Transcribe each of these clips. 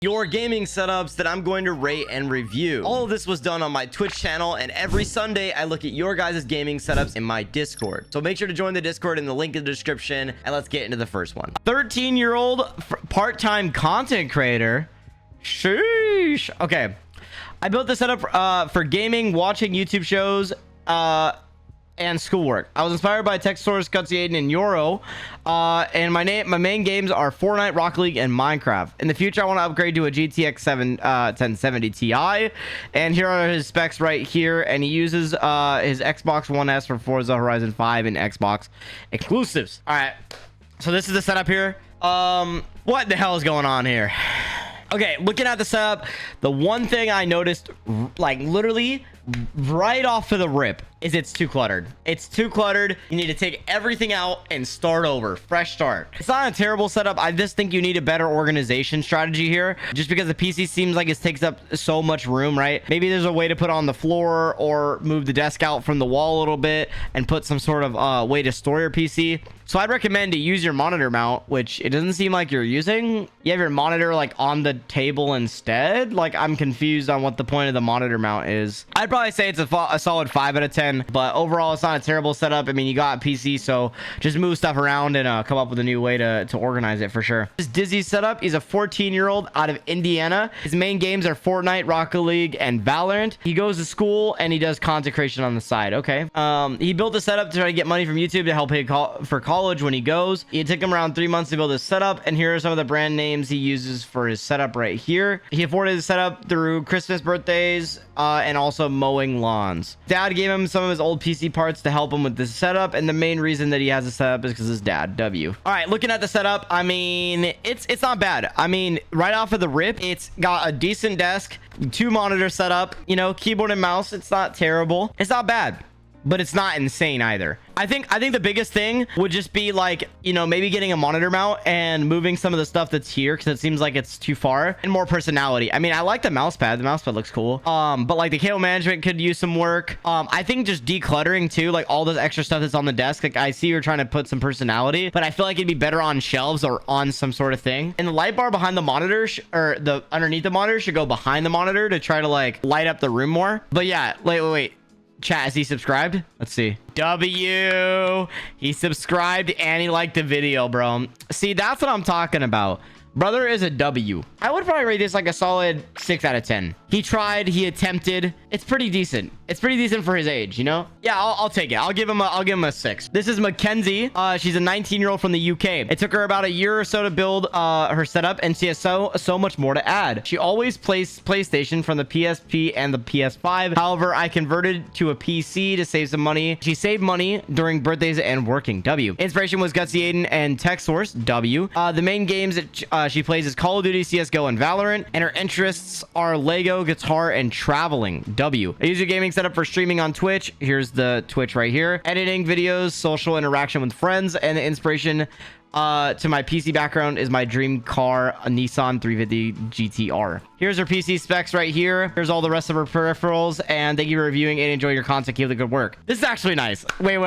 your gaming setups that I'm going to rate and review. All of this was done on my Twitch channel, and every Sunday I look at your guys' gaming setups in my Discord. So make sure to join the Discord in the link in the description, and let's get into the first one. 13-year-old part-time content creator. Sheesh. Okay. I built this setup for gaming, watching YouTube shows, and schoolwork. I was inspired by tech source GutzyAiden and Euro, and my main games are Fortnite, Rocket League, and Minecraft. In the future, I want to upgrade to a GTX 1070 Ti, and here are his specs right here. And he uses his Xbox One S for Forza Horizon 5 and Xbox exclusives. All right, so this is the setup here. What the hell is going on here? Okay, looking at the setup, the one thing I noticed, like literally right off of the rip, is it's too cluttered. It's too cluttered. You need to take everything out and start over. Fresh start. It's not a terrible setup. I just think you need a better organization strategy here, just because the PC seems like it takes up so much room, right? Maybe there's a way to put it on the floor or move the desk out from the wall a little bit and put some sort of way to store your PC. So I'd recommend to use your monitor mount, which it doesn't seem like you're using. You have your monitor like on the table instead. Like, I'm confused on what the point of the monitor mount is. I'd probably say it's a solid 5 out of 10, but overall it's not a terrible setup. I mean, you got a PC, so just move stuff around and come up with a new way to organize it for sure. This Dizzy setup, he's a 14-year-old out of Indiana. His main games are Fortnite, Rocket League, and Valorant. He goes to school and he does content creation on the side. Okay. He built the setup to try to get money from YouTube to help pay for college when he goes. It took him around 3 months to build his setup, and here are some of the brand names he uses for his setup right here. He afforded his setup through Christmas, birthdays, and also mowing lawns. Dad gave him some of his old PC parts to help him with this setup, and the main reason that he has a setup is because his dad, W. All right, looking at the setup, I mean, it's not bad. I mean, right off of the rip, it's got a decent desk, 2 monitor setup, you know, keyboard and mouse. It's not terrible. It's not bad, but it's not insane either. I think the biggest thing would just be like, you know, maybe getting a monitor mount and moving some of the stuff that's here, because it seems like it's too far, and more personality. I mean, I like the mouse pad. The mouse pad looks cool. But like the cable management could use some work. I think just decluttering too, like all this extra stuff that's on the desk. Like, I see you're trying to put some personality, but I feel like it'd be better on shelves or on some sort of thing. And the light bar behind the monitor or the underneath the monitor should go behind the monitor to try to like light up the room more. But yeah, wait. Chat, is he subscribed? Let's see. W. He subscribed and he liked the video, bro. See, that's what I'm talking about. Brother is a W. I would probably rate this like a solid 6 out of 10. He tried, he attempted. It's pretty decent. It's pretty decent for his age, you know? Yeah, I'll take it. I'll give him a 6. This is Mackenzie. She's a 19-year-old from the UK. It took her about a year or so to build her setup, and she has so much more to add. She always plays PlayStation from the PSP and the PS5. However, I converted to a PC to save some money. She saved money during birthdays and working. W. Inspiration was GutzyAiden and Tech Source. W. The main games that she plays is Call of Duty, CSGO, and Valorant, and her interests are Lego, guitar, and traveling. W. I use your gaming setup for streaming on Twitch. Here's the Twitch right here. Editing videos, social interaction with friends, and the inspiration to my PC background is my dream car, a Nissan 350 GTR. Here's her PC specs right here. Here's all the rest of her peripherals, and thank you for reviewing and enjoying your content. Keep up the good work. This is actually nice. Wait.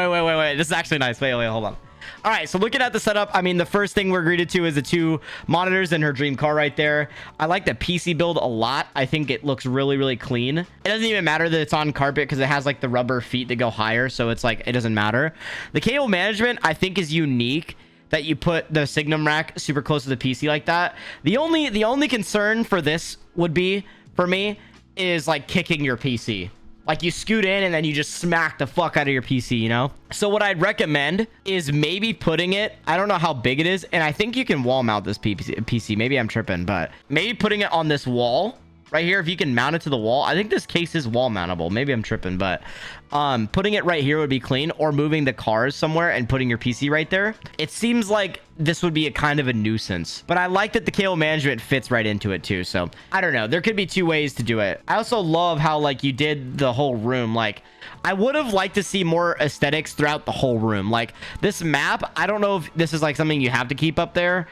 This is actually nice. Wait, hold on. All right, so looking at the setup, I mean, the first thing we're greeted to is the 2 monitors and her dream car right there. I like the PC build a lot. I think it looks really clean. It doesn't even matter that it's on carpet because it has like the rubber feet that go higher, so it's like it doesn't matter. The cable management, I think, is unique that you put the Signum rack super close to the PC like that. The only concern for this would be, for me, is like kicking your PC. Like, you scoot in and then you just smack the fuck out of your PC, you know? So what I'd recommend is maybe putting it, I don't know how big it is, and I think you can wall mount this PC. Maybe I'm tripping, but maybe putting it on this wall right here, if you can mount it to the wall. I think this case is wall mountable. Maybe I'm tripping, but putting it right here would be clean, or moving the cars somewhere and putting your PC right there. It seems like this would be a kind of a nuisance, but I like that the cable management fits right into it too. So I don't know, there could be 2 ways to do it. I also love how like you did the whole room. Like, I would have liked to see more aesthetics throughout the whole room. Like, this map, I don't know if this is like something you have to keep up there,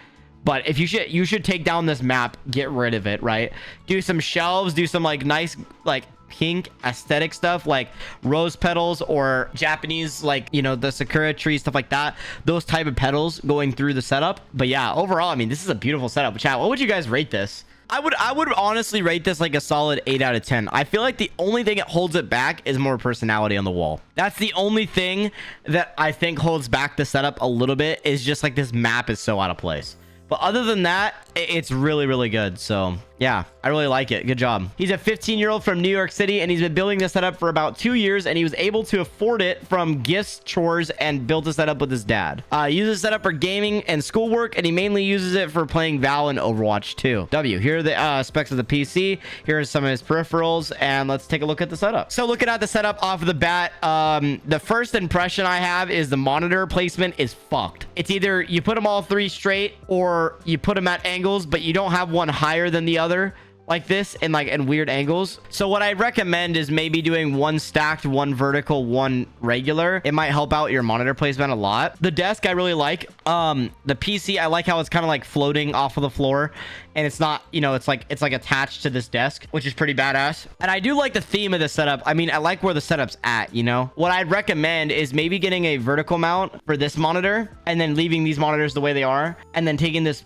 but if you should take down this map, get rid of it, right? Do some shelves, do some like nice like pink aesthetic stuff, like rose petals or Japanese, like, you know, the sakura tree, stuff like that, those type of petals going through the setup. But yeah, overall, I mean, this is a beautiful setup. Chat, what would you guys rate this? I would honestly rate this like a solid 8 out of 10. I feel like the only thing that holds it back is more personality on the wall. That's the only thing that I think holds back the setup a little bit, is just like this map is so out of place. But other than that, it's really, really good. So yeah, I really like it. Good job. He's a 15-year-old from New York City, and he's been building this setup for about 2 years, and he was able to afford it from gifts, chores, and built a setup with his dad. Uses setup for gaming and schoolwork, and he mainly uses it for playing Val and Overwatch 2. Here are the specs of the PC. Here are some of his peripherals, and let's take a look at the setup. So looking at the setup off of the bat, the first impression I have is the monitor placement is fucked. It's either you put them all 3 straight, or you put them at angles, but you don't have one higher than the other, like this, and like in weird angles. So what I recommend is maybe doing one stacked, one vertical, one regular. It might help out your monitor placement a lot. The desk I really like. The PC, I like how it's kind of like floating off of the floor, and it's not, you know, it's like attached to this desk, which is pretty badass. And I do like the theme of the setup. I mean, I like where the setup's at, you know. What I'd recommend is maybe getting a vertical mount for this monitor, and then leaving these monitors the way they are, and then taking this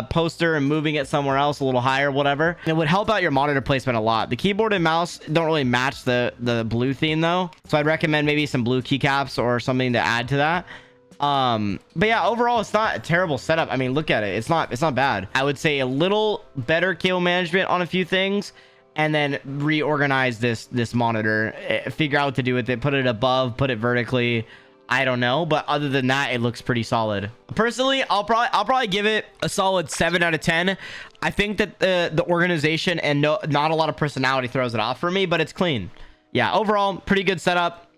poster and moving it somewhere else a little higher, whatever. It would help out your monitor placement a lot. The keyboard and mouse don't really match the blue theme though, so I'd recommend maybe some blue keycaps or something to add to that. But yeah, overall it's not a terrible setup. I mean, look at it. It's not bad. I would say a little better cable management on a few things, and then reorganize this monitor, figure out what to do with it, put it above, put it vertically. I don't know, but other than that, it looks pretty solid. Personally, I'll probably give it a solid 7 out of 10. I think that the organization and not a lot of personality throws it off for me, but it's clean. Yeah, overall, pretty good setup.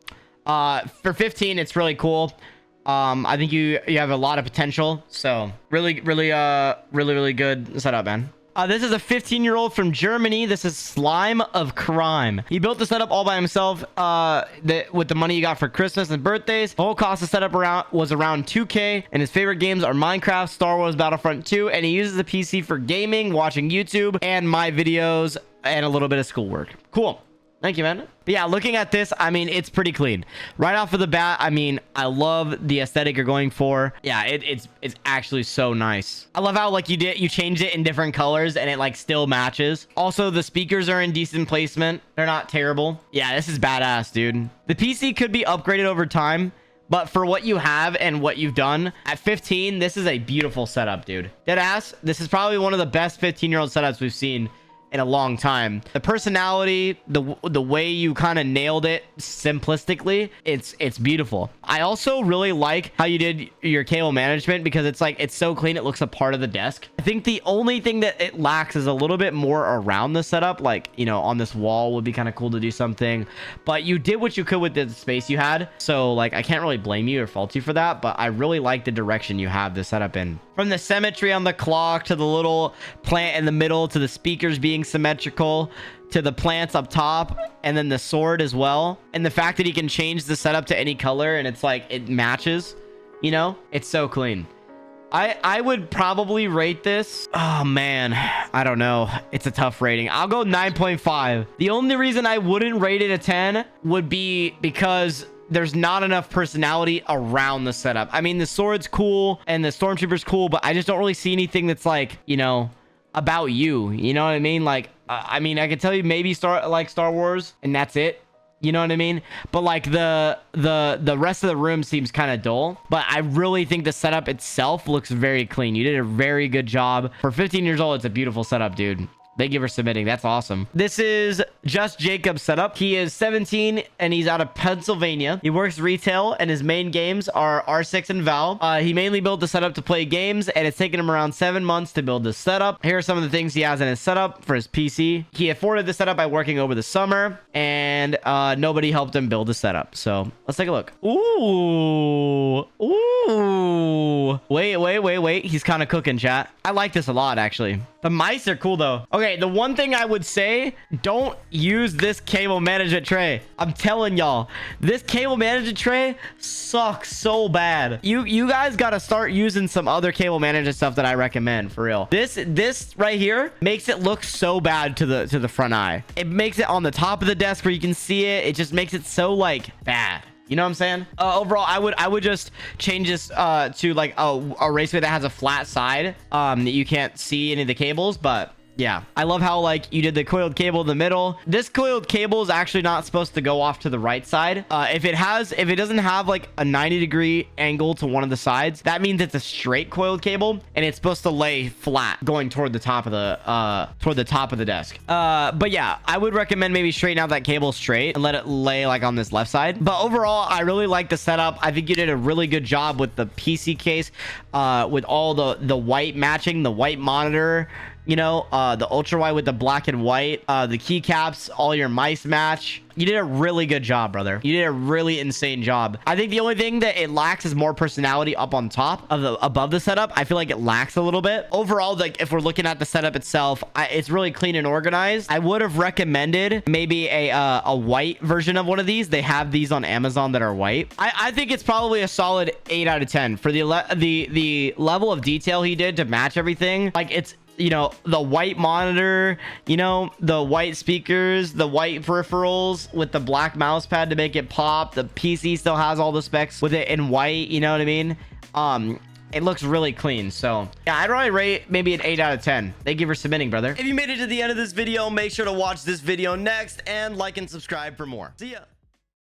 For 15, it's really cool. I think you have a lot of potential. So really good setup, man. This is a 15-year-old from Germany. This is Slime of Crime. He built the setup all by himself with the money he got for Christmas and birthdays. The whole cost of setup was around 2K, and his favorite games are Minecraft, Star Wars Battlefront 2, and he uses the PC for gaming, watching YouTube, and my videos, and a little bit of schoolwork. Cool. Thank you, man. But yeah, looking at this, I mean, it's pretty clean. Right off of the bat, I mean, I love the aesthetic you're going for. Yeah, it's actually so nice. I love how like you changed it in different colors and it like still matches. Also, the speakers are in decent placement. They're not terrible. Yeah, this is badass, dude. The PC could be upgraded over time, but for what you have and what you've done at 15, this is a beautiful setup, dude. Deadass, this is probably one of the best 15-year-old setups we've seen in a long time. The personality, the way you kind of nailed it simplistically, it's beautiful. I also really like how you did your cable management, because it's so clean, it looks a part of the desk. I think the only thing that it lacks is a little bit more around the setup, like, you know, on this wall would be kind of cool to do something, but you did what you could with the space you had, so like I can't really blame you or fault you for that. But I really like the direction you have the setup in, from the symmetry on the clock to the little plant in the middle to the speakers being symmetrical to the plants up top, and then the sword as well, and the fact that he can change the setup to any color and it's like it matches, you know. It's so clean. I would probably rate this, oh man, I don't know, it's a tough rating. I'll go 9.5. The only reason I wouldn't rate it a 10 would be because there's not enough personality around the setup. I mean, the sword's cool and the stormtrooper's cool, but I just don't really see anything that's like, you know, about you know what I mean? Like I mean, I could tell you maybe Star Wars, and that's it, you know what I mean? But like the rest of the room seems kind of dull. But I really think the setup itself looks very clean. You did a very good job. For 15 years old, it's a beautiful setup, dude. Thank you for submitting. That's awesome. This is Just Jacob's setup. He is 17 and he's out of Pennsylvania. He works retail and his main games are R6 and Val. He mainly built the setup to play games, and it's taken him around 7 months to build this setup. Here are some of the things he has in his setup for his PC. He afforded the setup by working over the summer, and nobody helped him build the setup. So let's take a look. Ooh. Wait. He's kind of cooking, chat. I like this a lot, actually. The mice are cool though. Okay, the one thing I would say, don't use this cable management tray. I'm telling y'all, this cable management tray sucks so bad. You guys got to start using some other cable management stuff that I recommend, for real. This right here makes it look so bad to the front eye. It makes it on the top of the desk where you can see it. It just makes it so like bad. You know what I'm saying? Overall, I would just change this to like a raceway that has a flat side that you can't see any of the cables. But Yeah, I love how like you did the coiled cable in the middle. This coiled cable is actually not supposed to go off to the right side. If it doesn't have like a 90-degree angle to one of the sides, that means it's a straight coiled cable, and it's supposed to lay flat going toward the top of the desk. But yeah, I would recommend maybe straighten out that cable straight and let it lay like on this left side. But overall, I really like the setup. I think you did a really good job with the PC case, with all the white matching, the white monitor, you know, the ultra wide with the black and white, the keycaps, all your mice match. You did a really good job, brother. You did a really insane job. I think the only thing that it lacks is more personality up on top of above the setup. I feel like it lacks a little bit. Overall, like if we're looking at the setup itself, it's really clean and organized. I would have recommended maybe a white version of one of these. They have these on Amazon that are white. I think it's probably a solid 8 out of 10 for the level of detail he did to match everything. Like it's, you know, the white monitor, you know, the white speakers, the white peripherals with the black mouse pad to make it pop. The PC still has all the specs with it in white, you know what I mean? It looks really clean. So yeah, I'd probably rate maybe an 8 out of 10. Thank you for submitting, brother. If you made it to the end of this video, make sure to watch this video next and like and subscribe for more. See ya.